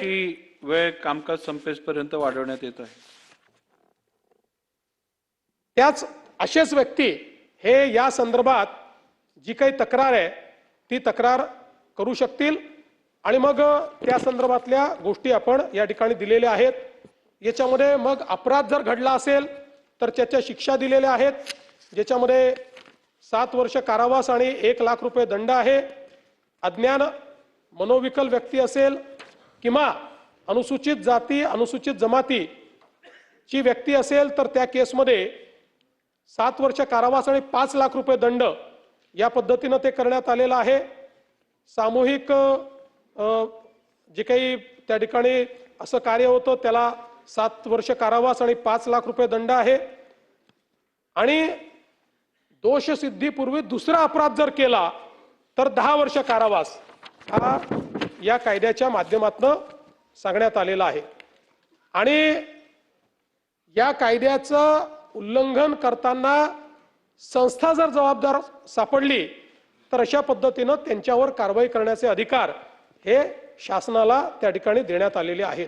की वेळ कामकाज संपेपर्यंत वाढवण्यात येत आहे. त्याच असेच व्यक्ती हे या संदर्भात जी काही तक्रार आहे ती तक्रार करू शकतील आणि मग त्या संदर्भातल्या गोष्टी आपण या ठिकाणी दिलेल्या आहेत. याच्यामध्ये मग अपराध जर घडला असेल तर त्याच्या शिक्षा दिलेल्या आहेत, ज्याच्यामध्ये 7 वर्ष कारावास आणि 1 लाख रुपये दंड आहे. अज्ञान मनोविकल व्यक्ती असेल किंवा अनुसूचित जाती अनुसूचित जमाती ची व्यक्ती असेल तर त्या केसमध्ये 7 वर्ष कारावास आणि 5 लाख रुपये दंड या पद्धतीने ते करण्यात आलेलं आहे. सामूहिक जे काही त्या ठिकाणी असं कार्य होतं त्याला 7 वर्ष कारावास आणि 5 लाख रुपये दंड आहे. आणि दोषसिद्धीपूर्वी दुसरा अपराध जर केला तर 10 वर्ष कारावास हा या कायद्याच्या माध्यमातून सांगण्यात आलेला आहे. आणि या कायद्याचं उल्लंघन करताना संस्था जर जबाबदार सापडली तर अशा पद्धतीने त्यांच्यावर कारवाई करण्याचे अधिकार हे शासनाला त्या ठिकाणी देण्यात आलेले आहेत.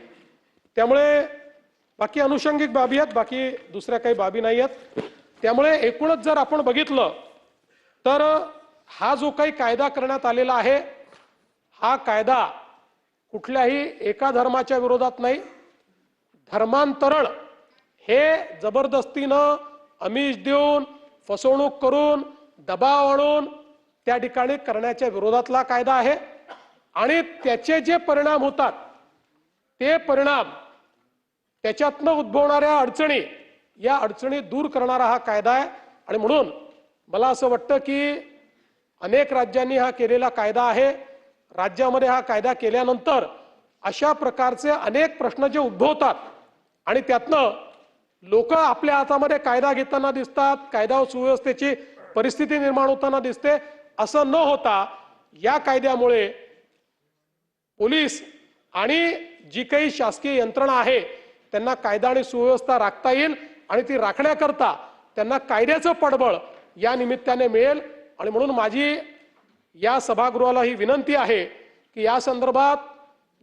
त्यामुळे बाकी अनुषंगिक बाबी आहेत, बाकी दुसऱ्या काही बाबी नाही आहेत. त्यामुळे एकूणच जर आपण बघितलं तर हा जो काही कायदा करण्यात आलेला आहे हा कायदा कुठल्याही एका धर्माच्या विरोधात नाही. धर्मांतरण हे जबरदस्तीनं आमिष देऊन फसवणूक करून दबाव आणून त्या ठिकाणी करण्याच्या विरोधातला कायदा आहे. आणि त्याचे जे परिणाम होतात ते परिणाम त्याच्यातनं उद्भवणाऱ्या अडचणी या अडचणी दूर करणारा हा कायदा आहे. आणि म्हणून मला असं वाटतं की अनेक राज्यांनी हा केलेला कायदा आहे. राज्यामध्ये हा कायदा केल्यानंतर अशा प्रकारचे अनेक प्रश्न जे उद्भवतात आणि त्यातनं लोक आपल्या हातामध्ये कायदा घेताना दिसतात, कायदा सुव्यवस्थेची परिस्थिती निर्माण होताना दिसते. असं न होता या कायद्यामुळे पोलीस आणि जी काही शासकीय यंत्रणा आहे त्यांना कायदा आणि सुव्यवस्था राखता येईल आणि ती राखण्याकरता त्यांना कायद्याचं पाठबळ या निमित्ताने मिळेल. आणि म्हणून माझी या सभागृहाला ही विनंती आहे की या संदर्भात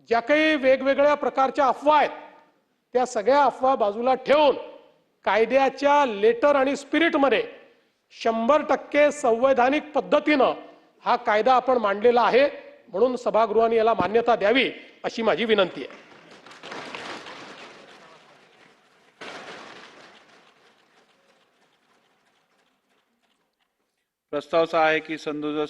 ज्या काही वेगवेगळ्या प्रकारच्या अफवा आहेत त्या सगळ्या अफवा बाजूला ठेवून कायद्याच्या लेटर आणि स्पिरिटमध्ये 100% संवैधानिक पद्धतीनं हा कायदा आपण मांडलेला आहे. म्हणून सभागृहाने याला मान्यता द्यावी अशी माझी विनंती आहे. प्रस्ताव असा आहे की संदर्भ